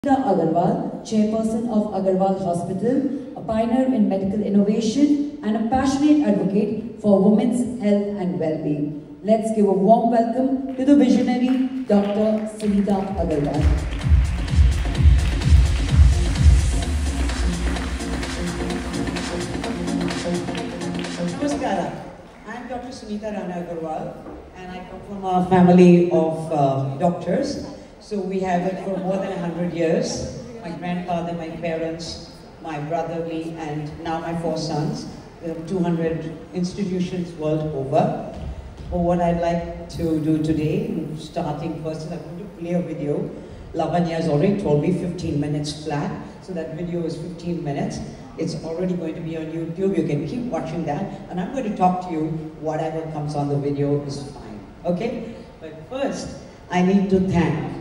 Sunita Agarwal, chairperson of Agarwal Hospital, a pioneer in medical innovation and a passionate advocate for women's health and well-being. Let's give a warm welcome to the visionary Dr. Sunita Agarwal. Namaskara. I am Dr. Sunita Rana Agarwal and I come from a family of doctors. So we have it for more than 100 years. My grandfather, my parents, my brother, me, and now my 4 sons. We have 200 institutions world over. But what I'd like to do today, starting first, is I'm going to play a video. Lavanya has already told me 15 minutes flat. So that video is 15 minutes. It's already going to be on YouTube. You can keep watching that. And I'm going to talk to you. Whatever comes on the video is fine. Okay? But first, I need to thank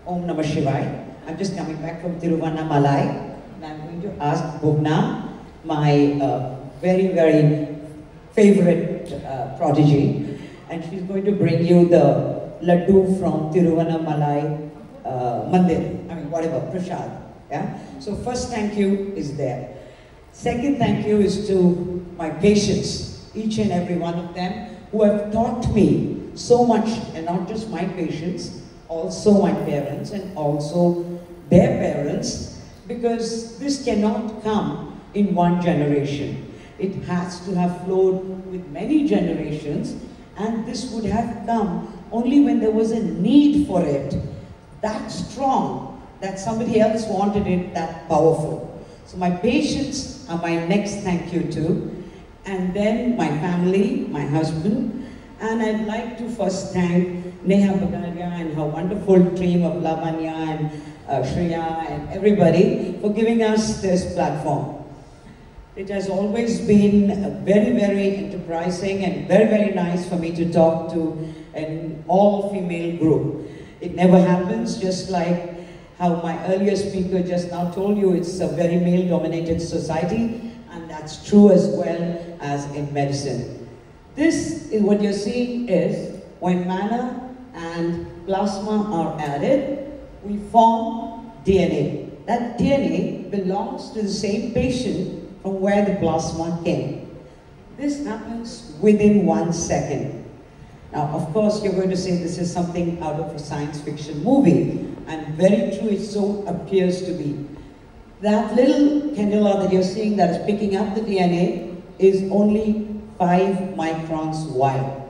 Om Namah Shivaya. I'm just coming back from Tiruvannamalai. And I'm going to ask Bhuvna, my very, very favorite prodigy. And she's going to bring you the laddu from Tiruvannamalai Mandir. I mean, whatever, Prashad. Yeah? So first thank you is there. Second thank you is to my patients, each and every one of them, who have taught me so much, and not just my patients, also my parents and also their parents, because this cannot come in one generation. It has to have flowed with many generations, and this would have come only when there was a need for it, that strong, that somebody else wanted it, that powerful. So my patients are my next thank you to, and then my family, my husband, and I'd like to first thank Neha Bagaria and her wonderful team of Lavanya and Shreya and everybody for giving us this platform. It has always been very, very enterprising and very, very nice for me to talk to an all-female group. It never happens, just like how my earlier speaker just now told you, it's a very male-dominated society, and that's true as well as in medicine. This is what you're seeing is when manna and plasma are added, we form DNA. That DNA belongs to the same patient from where the plasma came. This happens within 1 second. Now, of course, you're going to say this is something out of a science fiction movie, and very true, it so appears to be. That little cannula that you're seeing that is picking up the DNA is only 5 microns wide.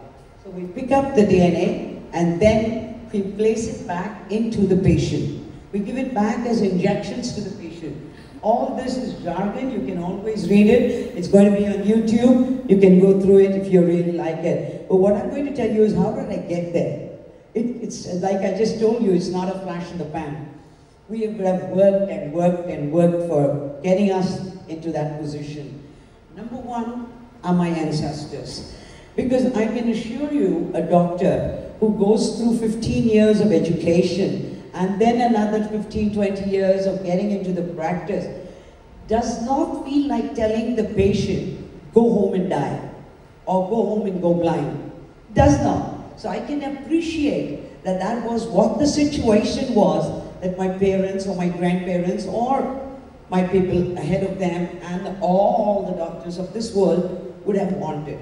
So we pick up the DNA and then we place it back into the patient. We give it back as injections to the patient. All this is jargon, you can always read it. It's going to be on YouTube. You can go through it if you really like it. But what I'm going to tell you is how did I get there? It's like I just told you, it's not a flash in the pan. We have worked and worked and worked for getting us into that position. Number one are my ancestors. Because I can assure you, a doctor who goes through 15 years of education and then another 15, 20 years of getting into the practice does not feel like telling the patient, go home and die, or go home and go blind. Does not. So I can appreciate that that was what the situation was that my parents or my grandparents or my people ahead of them and all the doctors of this world would have wanted.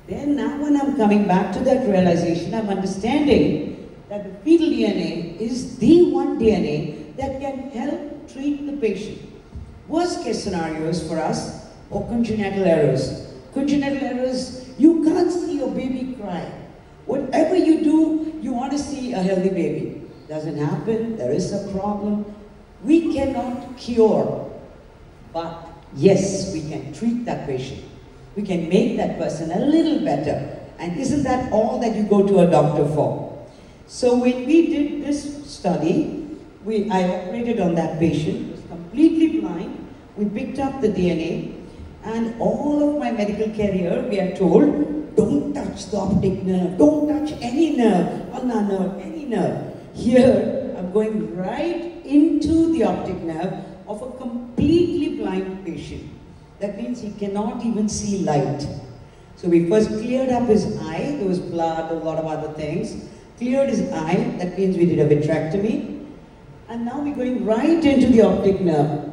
Then now when I'm coming back to that realization, I'm understanding that the fetal DNA is the one DNA that can help treat the patient. Worst case scenarios for us are congenital errors. Congenital errors, you can't see your baby cry. Whatever you do, you want to see a healthy baby. Doesn't happen, there is a problem. We cannot cure, but yes, we can treat that patient. We can make that person a little better. And isn't that all that you go to a doctor for? So when we did this study, I operated on that patient, was completely blind. We picked up the DNA, and all of my medical career, we are told, don't touch the optic nerve, don't touch any nerve, ulnar nerve, any nerve. Here, I'm going right into the optic nerve of a completely blind patient. That means he cannot even see light. So we first cleared up his eye, there was blood, a lot of other things. Cleared his eye, that means we did a vitrectomy. And now we're going right into the optic nerve.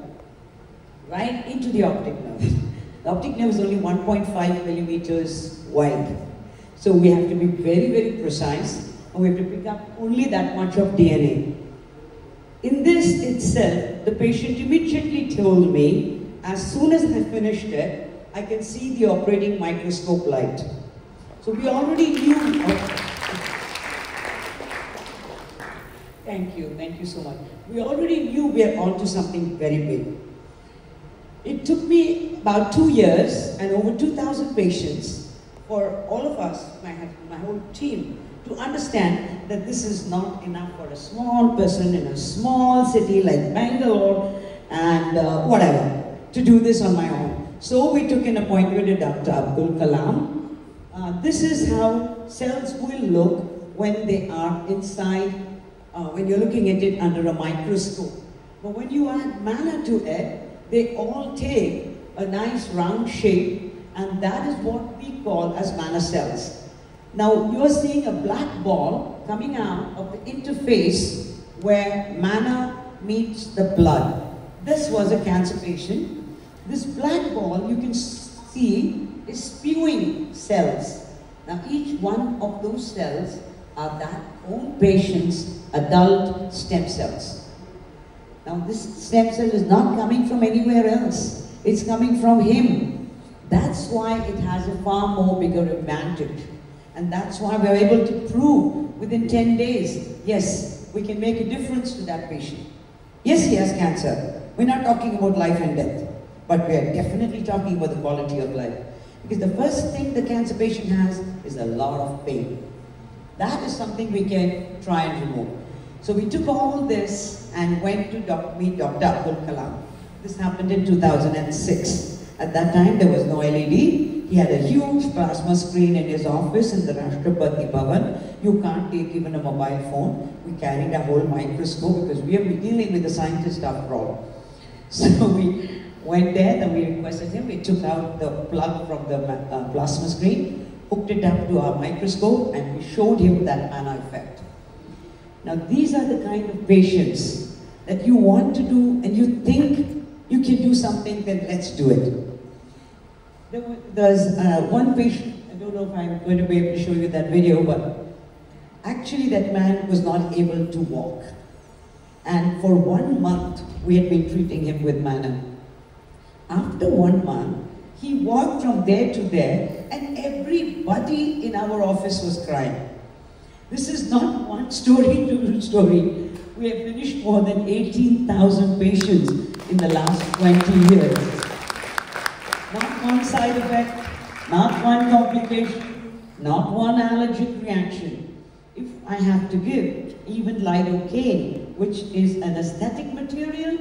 Right into the optic nerve. The optic nerve is only 1.5 millimeters wide. So we have to be very, very precise, and we have to pick up only that much of DNA. In this itself, the patient immediately told me, as soon as I finished it, I can see the operating microscope light. So we already knew. Thank you so much. We already knew we are onto something very big. It took me about 2 years and over 2,000 patients for all of us, my whole team, to understand that this is not enough for a small person in a small city like Bangalore and whatever, to do this on my own. So we took an appointment with Dr. Abdul Kalam. This is how cells will look when they are inside, when you're looking at it under a microscope. But when you add manna to it, they all take a nice round shape, and that is what we call as manna cells. Now you are seeing a black ball coming out of the interface where manna meets the blood. This was a cancer patient. This black ball, you can see, is spewing cells. Now each one of those cells are that own patient's adult stem cells. Now this stem cell is not coming from anywhere else. It's coming from him. That's why it has a far more bigger advantage. And that's why we're able to prove within 10 days, yes, we can make a difference to that patient. Yes, he has cancer. We're not talking about life and death, but we're definitely talking about the quality of life. Because the first thing the cancer patient has is a lot of pain. That is something we can try and remove. So we took all this and went to meet Dr. Abdul Kalam. This happened in 2006. At that time, there was no LED. He had a huge plasma screen in his office in the Rashtrapati Bhavan. You can't take even a mobile phone. We carried a whole microscope because we are dealing with the scientist after all. So we went there, then we requested him. We took out the plug from the plasma screen, hooked it up to our microscope, and we showed him that manna effect. Now these are the kind of patients that you want to do and you think you can do something, then let's do it. There's one patient, I don't know if I'm going to be able to show you that video, but actually that man was not able to walk. And for 1 month, we had been treating him with manna. After 1 month, he walked from there to there, and everybody in our office was crying. This is not one story, two story. We have finished more than 18,000 patients in the last 20 years. Not one side effect, not one complication, not one allergic reaction. If I have to give even lidocaine, which is an aesthetic material,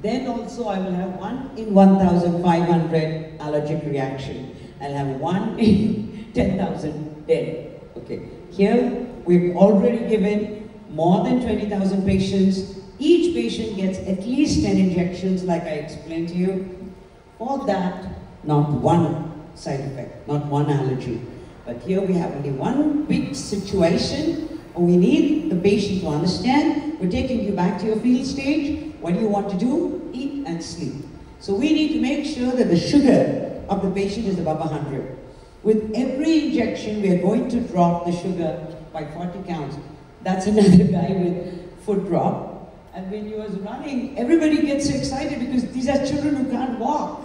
then also I will have 1 in 1,500 allergic reaction. I'll have 1 in 10,000 dead. Okay. Here, we've already given more than 20,000 patients. Each patient gets at least 10 injections, like I explained to you. For that, not one side effect, not one allergy. But here we have only one big situation. We need the patient to understand, we're taking you back to your field stage. What do you want to do? Eat and sleep. So we need to make sure that the sugar of the patient is above 100. With every injection, we are going to drop the sugar by 40 counts. That's another guy with foot drop. And when he was running, everybody gets so excited because these are children who can't walk.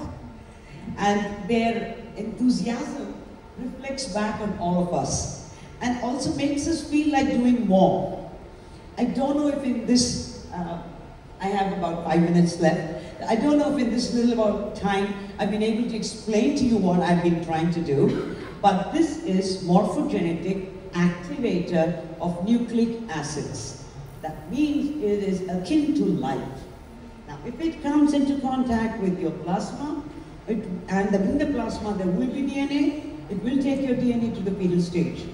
And their enthusiasm reflects back on all of us and also makes us feel like doing more. I don't know if in this, I have about 5 minutes left. I don't know if in this little about time I've been able to explain to you what I've been trying to do, but this is morphogenetic activator of nucleic acids. That means it is akin to life. Now, if it comes into contact with your plasma, and in the plasma there will be DNA, it will take your DNA to the fetal stage.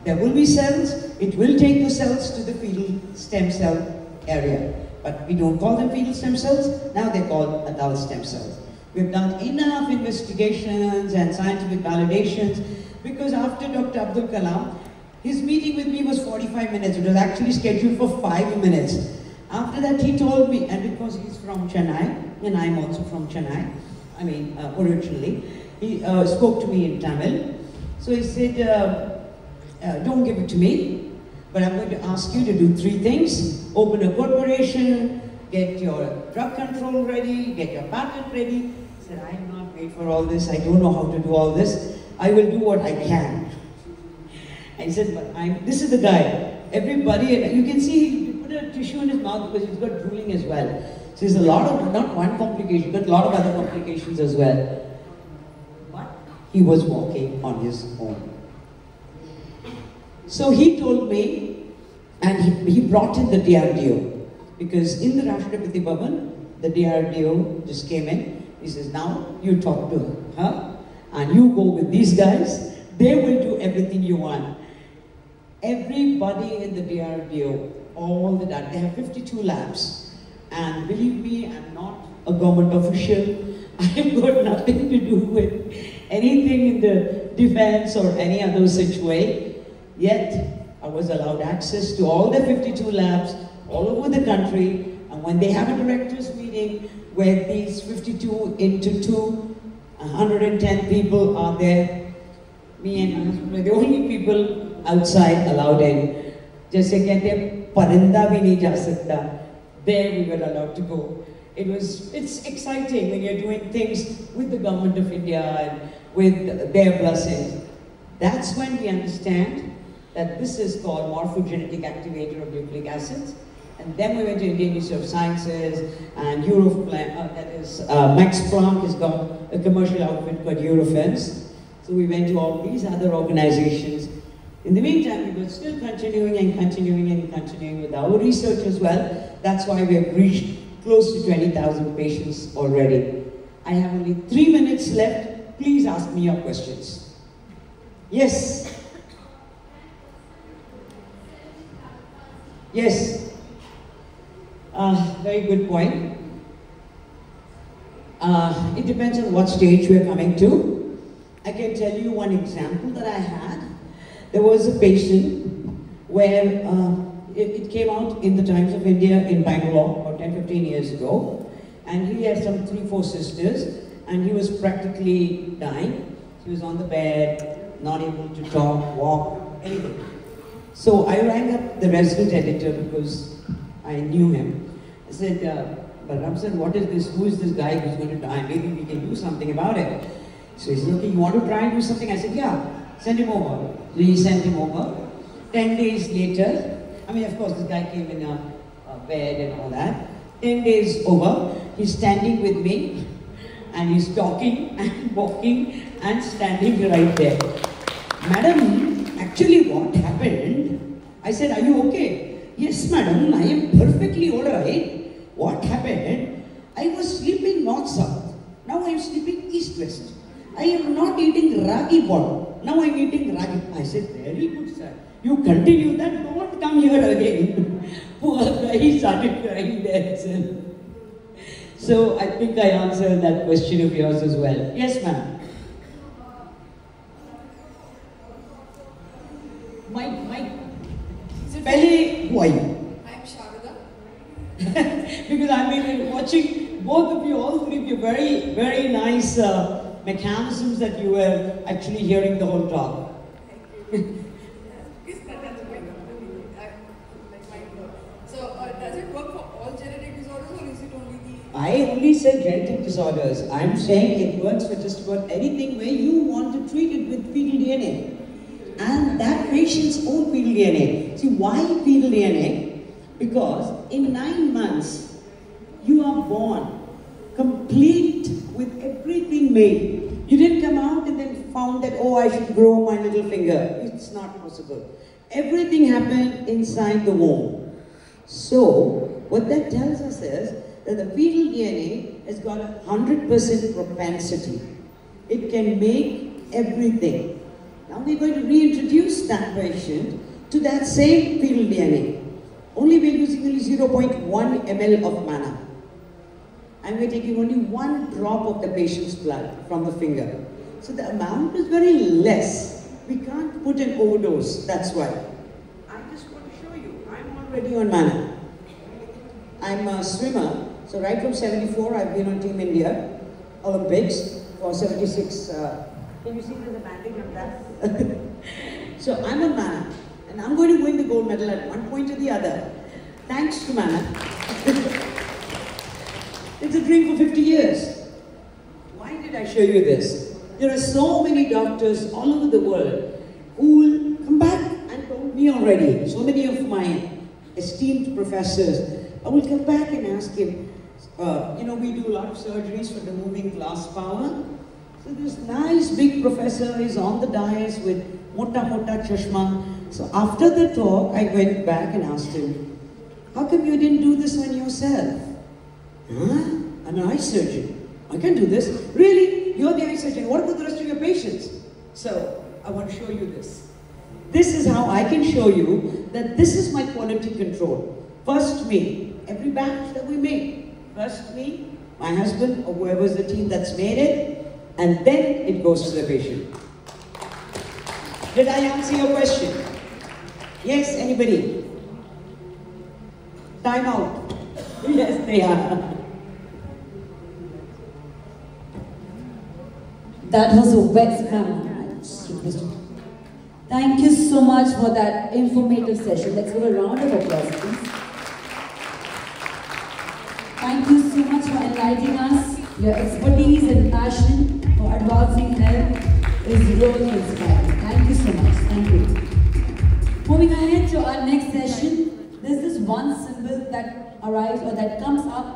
There will be cells, it will take the cells to the fetal stem cell area. But we don't call them fetal stem cells, now they're called adult stem cells. We've done enough investigations and scientific validations because after Dr. Abdul Kalam, his meeting with me was 45 minutes. It was actually scheduled for 5 minutes. After that, he told me, and because he's from Chennai, and I'm also from Chennai, originally, he spoke to me in Tamil. So he said, don't give it to me, but I'm going to ask you to do 3 things. Open a corporation, get your drug control ready, get your patent ready. I said, I'm not made for all this, I don't know how to do all this. I will do what I can. I said, but this is the guy. Everybody, and you can see he put a tissue in his mouth because he's got drooling as well. So there's a lot of, not one complication, but a lot of other complications as well. But he was walking on his own. So he told me, and he brought in the DRDO, because in the Rashtrapati Bhavan, the DRDO just came in. He says, now you talk to her, and you go with these guys, they will do everything you want. Everybody in the DRDO, all the data, they have 52 labs. And believe me, I'm not a government official. I've got nothing to do with anything in the defense or any other such way. Yet, I was allowed access to all the 52 labs all over the country. And when they have a directors meeting where these 52 into 2, 110 people are there, me and my husband were the only people outside allowed in. Jaise kehte parinda bhi nahi ja sakta. There we were allowed to go. It's exciting when you're doing things with the government of India and with their blessings. That's when we understand that this is called morphogenetic activator of nucleic acids. And then we went to Indian Institute of Sciences and Max Planck has got a commercial outfit called Eurofins. So we went to all these other organizations. In the meantime, we were still continuing and continuing and continuing with our research as well. That's why we have reached close to 20,000 patients already. I have only 3 minutes left. Please ask me your questions. Yes. Yes. Very good point. It depends on what stage we're coming to. I can tell you one example that I had. There was a patient where it came out in the Times of India in Bangalore about 10-15 years ago, and he had some 3-4 sisters, and he was practically dying. He was on the bed, not able to talk, walk, anything. So I rang up the resident editor because I knew him. I said, Balram sir, what is this? Who is this guy who's going to die? Maybe we can do something about it. So he said, okay, you want to try and do something? I said, yeah, send him over. So he sent him over. 10 days later, of course, this guy came in a bed and all that. 10 days over, he's standing with me, and he's talking and walking and standing right there. Madam, actually what happened? I said, are you okay? Yes, madam, I am perfectly all right. What happened? I was sleeping north-south. Now I am sleeping east-west. I am not eating ragi ball. Now I am eating ragi. I said, very good, sir. You continue that, don't come here again. Poor guy, he started crying there itself. So I think I answered that question of yours as well. Yes, ma'am. Mike. Pehle, who are you? I am Sharada. Because I've been watching both of you, all three of you, very, very nice mechanisms that you were actually hearing the whole talk. Thank you. That's my company. Like my work. So, does it work for all genetic disorders, or is it only the... I only said genetic disorders. I'm saying it works for just about anything where you want to treat it with fetal DNA. And that patient's own fetal DNA. See, why fetal DNA? Because in 9 months, you are born complete with everything made. You didn't come out and then found that, oh, I should grow my little finger. It's not possible. Everything happened inside the womb. So, what that tells us is that the fetal DNA has got a 100% propensity. It can make everything. Now we're going to reintroduce that patient to that same fetal DNA. Only we're using only 0.1 ml of manna. And we're taking only 1 drop of the patient's blood from the finger. So the amount is very less. We can't put an overdose, that's why. I just want to show you, I'm already on manna. I'm a swimmer. So right from 74, I've been on Team India Olympics for 76. Can you see there's a banding on that? So I'm a man, and I'm going to win the gold medal at one point or the other. Thanks to Mana. It's a dream for 50 years. Why did I show you this? There are so many doctors all over the world who will come back and told me already. So many of my esteemed professors will come back and ask him, we do a lot of surgeries for removing glass power. So this nice big professor is on the dais with mota chashma. So after the talk, I went back and asked him, how come you didn't do this on yourself? Huh? I'm an eye surgeon. I can do this. Really? You're the eye surgeon. What about the rest of your patients? So I want to show you this. This is how I can show you that this is my quality control. First me, every batch that we make. First me, my husband, or whoever's the team that's made it, and then it goes to the patient. Did I answer your question? Yes, anybody? Time out. Yes, they are. That was a wet Thank you so much for that informative session. Let's give a round of applause, please. Thank you so much for enlightening us. Your expertise and passion for advancing health is really inspiring. Thank you so much. Thank you. Moving ahead to our next session, there's this one symbol that arrives or that comes up